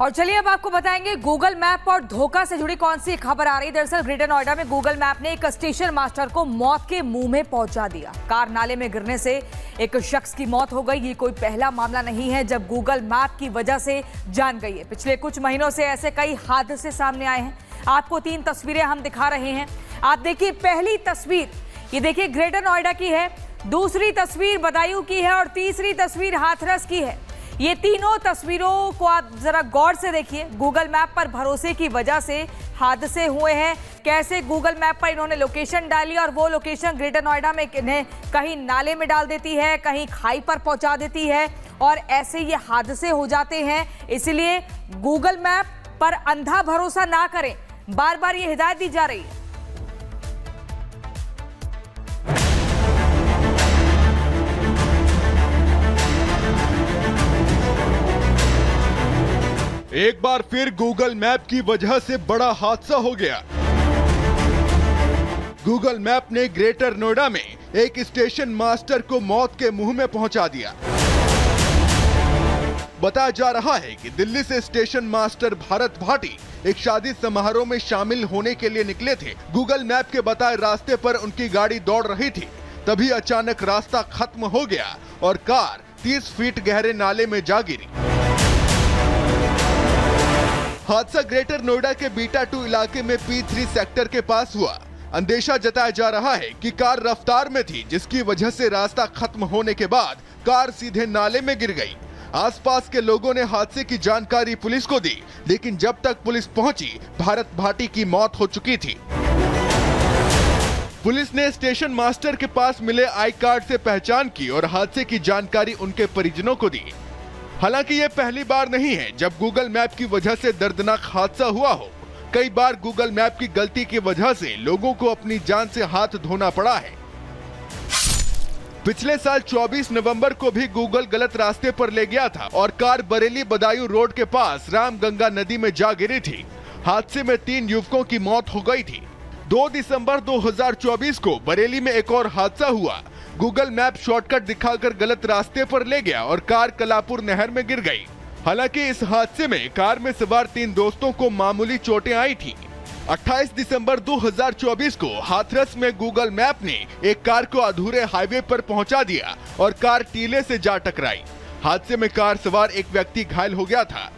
और चलिए अब आपको बताएंगे गूगल मैप और धोखा से जुड़ी कौन सी खबर आ रही है। दरअसल ग्रेटर नोएडा में गूगल मैप ने एक स्टेशन मास्टर को मौत के मुंह में पहुंचा दिया। कार नाले में गिरने से एक शख्स की मौत हो गई। ये कोई पहला मामला नहीं है जब गूगल मैप की वजह से जान गई है। पिछले कुछ महीनों से ऐसे कई हादसे सामने आए हैं। आपको 3 तस्वीरें हम दिखा रहे हैं। आप देखिए, पहली तस्वीर ये देखिए ग्रेटर नोएडा की है, दूसरी तस्वीर बदायूं की है और तीसरी तस्वीर हाथरस की है। ये तीनों तस्वीरों को आप जरा गौर से देखिए। गूगल मैप पर भरोसे की वजह से हादसे हुए हैं। कैसे गूगल मैप पर इन्होंने लोकेशन डाली और वो लोकेशन ग्रेटर नोएडा में इन्हें कहीं नाले में डाल देती है, कहीं खाई पर पहुंचा देती है और ऐसे ये हादसे हो जाते हैं। इसलिए गूगल मैप पर अंधा भरोसा ना करें, बार बार ये हिदायत दी जा रही है। एक बार फिर गूगल मैप की वजह से बड़ा हादसा हो गया। गूगल मैप ने ग्रेटर नोएडा में एक स्टेशन मास्टर को मौत के मुंह में पहुंचा दिया। बताया जा रहा है कि दिल्ली से स्टेशन मास्टर भारत भाटी एक शादी समारोह में शामिल होने के लिए निकले थे। गूगल मैप के बताए रास्ते पर उनकी गाड़ी दौड़ रही थी, तभी अचानक रास्ता खत्म हो गया और कार 30 फीट गहरे नाले में जा गिरी। हादसा ग्रेटर नोएडा के बीटा 2 इलाके में P3 सेक्टर के पास हुआ। अंदेशा जताया जा रहा है कि कार रफ्तार में थी, जिसकी वजह से रास्ता खत्म होने के बाद कार सीधे नाले में गिर गई। आसपास के लोगों ने हादसे की जानकारी पुलिस को दी, लेकिन जब तक पुलिस पहुंची भारत भाटी की मौत हो चुकी थी। पुलिस ने स्टेशन मास्टर के पास मिले आई कार्ड से पहचान की और हादसे की जानकारी उनके परिजनों को दी। हालांकि ये पहली बार नहीं है जब गूगल मैप की वजह से दर्दनाक हादसा हुआ हो। कई बार गूगल मैप की गलती की वजह से लोगों को अपनी जान से हाथ धोना पड़ा है। पिछले साल 24 नवंबर को भी गूगल गलत रास्ते पर ले गया था और कार बरेली बदायूं रोड के पास रामगंगा नदी में जा गिरी थी। हादसे में 3 युवकों की मौत हो गई थी। 2 दिसंबर 2024 को बरेली में एक और हादसा हुआ। गूगल मैप शॉर्टकट दिखाकर गलत रास्ते पर ले गया और कार कलापुर नहर में गिर गई। हालांकि इस हादसे में कार में सवार 3 दोस्तों को मामूली चोटें आई थी। 28 दिसंबर 2024 को हाथरस में गूगल मैप ने एक कार को अधूरे हाईवे पर पहुंचा दिया और कार टीले से जा टकराई। हादसे में कार सवार एक व्यक्ति घायल हो गया था।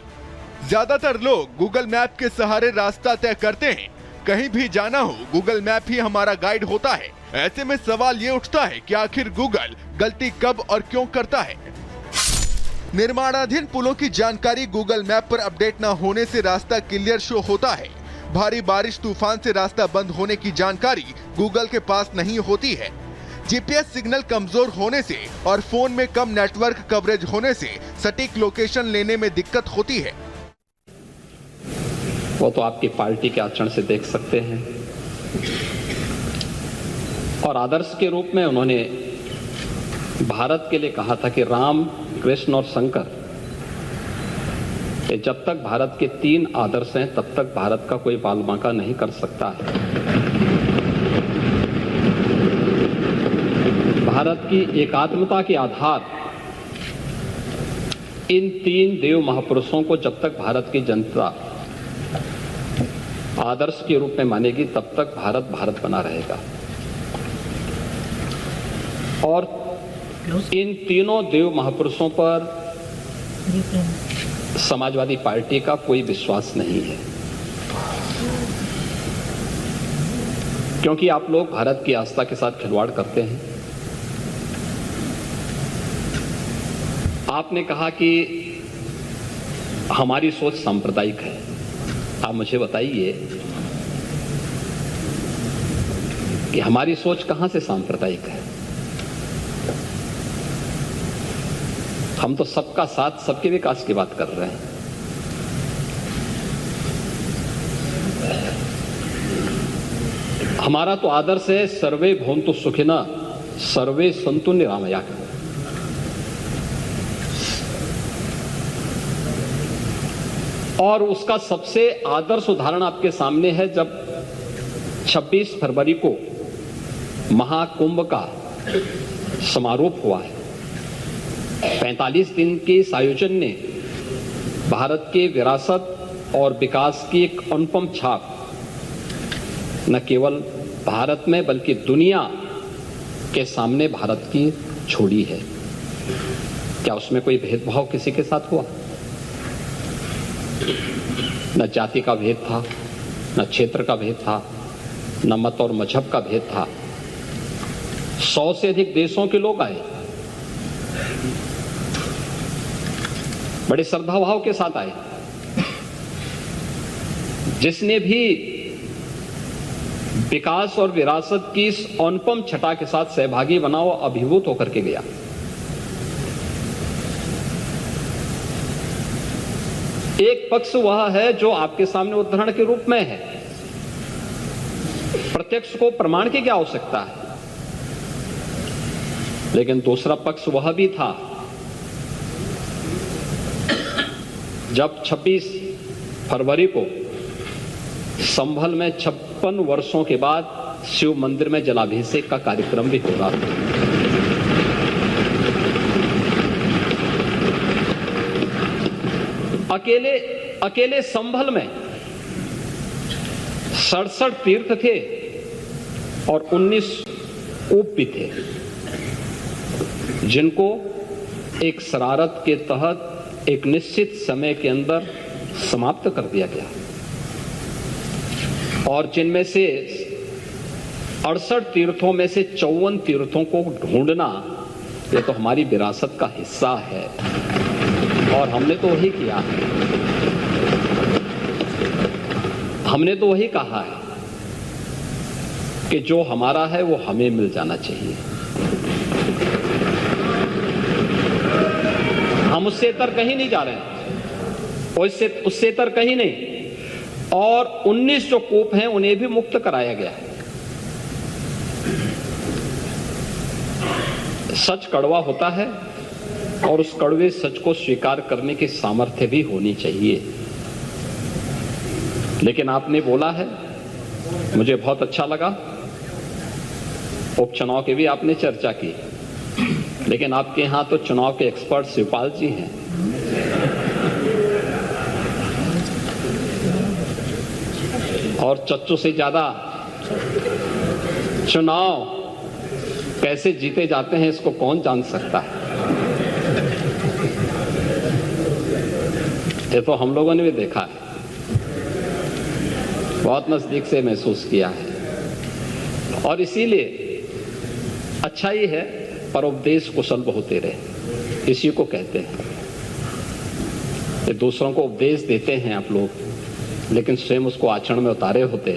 ज्यादातर लोग गूगल मैप के सहारे रास्ता तय करते हैं। कहीं भी जाना हो गूगल मैप ही हमारा गाइड होता है। ऐसे में सवाल ये उठता है कि आखिर गूगल गलती कब और क्यों करता है। निर्माणाधीन पुलों की जानकारी गूगल मैप पर अपडेट न होने से रास्ता क्लियर शो होता है। भारी बारिश तूफान से रास्ता बंद होने की जानकारी गूगल के पास नहीं होती है। जीपीएस सिग्नल कमजोर होने से और फोन में कम नेटवर्क कवरेज होने से सटीक लोकेशन लेने में दिक्कत होती है। वो तो आपकी पार्टी के आचरण से देख सकते हैं। और आदर्श के रूप में उन्होंने भारत के लिए कहा था कि राम, कृष्ण और शंकर, जब तक भारत के 3 आदर्श हैं तब तक भारत का कोई बाल बांका नहीं कर सकता है। भारत की एकात्मता के आधार इन 3 देव महापुरुषों को जब तक भारत की जनता आदर्श के रूप में मानेगी तब तक भारत भारत बना रहेगा। और इन तीनों देव महापुरुषों पर समाजवादी पार्टी का कोई विश्वास नहीं है, क्योंकि आप लोग भारत की आस्था के साथ खिलवाड़ करते हैं। आपने कहा कि हमारी सोच सांप्रदायिक है। आप मुझे बताइए कि हमारी सोच कहां से सांप्रदायिक है? हम तो सबका साथ, सबके विकास की बात कर रहे हैं। हमारा तो आदर्श है सर्वे भवन्तु सुखिनः सर्वे सन्तु निरामयाः। और उसका सबसे आदर्श उदाहरण आपके सामने है जब 26 फरवरी को महाकुंभ का समारोह हुआ है। 45 दिन के इस आयोजन ने भारत की विरासत और विकास की एक अनुपम छाप न केवल भारत में बल्कि दुनिया के सामने भारत की छोड़ी है। क्या उसमें कोई भेदभाव किसी के साथ हुआ? न जाति का भेद था, न क्षेत्र का भेद था, न मत और मजहब का भेद था। 100 से अधिक देशों के लोग आए, बड़े श्रद्धाभाव के साथ आए। जिसने भी विकास और विरासत की इस अनुपम छटा के साथ सहभागी बना, वो अभिभूत होकर के गया। एक पक्ष वह है जो आपके सामने उदाहरण के रूप में है, प्रत्यक्ष को प्रमाण की क्या आवश्यकता है, लेकिन दूसरा पक्ष वह भी था जब 26 फरवरी को संभल में 56 वर्षों के बाद शिव मंदिर में जलाभिषेक का कार्यक्रम भी हो रहा था। अकेले संभल में 67 तीर्थ थे और 19 कूप भी थे, जिनको एक शरारत के तहत एक निश्चित समय के अंदर समाप्त कर दिया गया, और जिनमें से 68 तीर्थों में से 54 तीर्थों को ढूंढना, ये तो हमारी विरासत का हिस्सा है और हमने तो वही किया है। हमने तो वही कहा है कि जो हमारा है वो हमें मिल जाना चाहिए। हम उससे इतर कहीं नहीं जा रहे हैं, उससे इतर कहीं नहीं। और 19 जो कूप हैं उन्हें भी मुक्त कराया गया है। सच कड़वा होता है और उस कड़वे सच को स्वीकार करने की सामर्थ्य भी होनी चाहिए। लेकिन आपने बोला है, मुझे बहुत अच्छा लगा। उपचुनाव की भी आपने चर्चा की, लेकिन आपके यहां तो चुनाव के एक्सपर्ट शिवपाल जी हैं। और चच्चू से ज्यादा चुनाव कैसे जीते जाते हैं इसको कौन जान सकता है। ये तो हम लोगों ने भी देखा है, बहुत नजदीक से महसूस किया है। और इसीलिए अच्छा ही है, परोपदेश कुशल बहुते रहे, इसी को कहते हैं। ये दूसरों को उपदेश देते हैं आप लोग, लेकिन स्वयं उसको आचरण में उतारे होते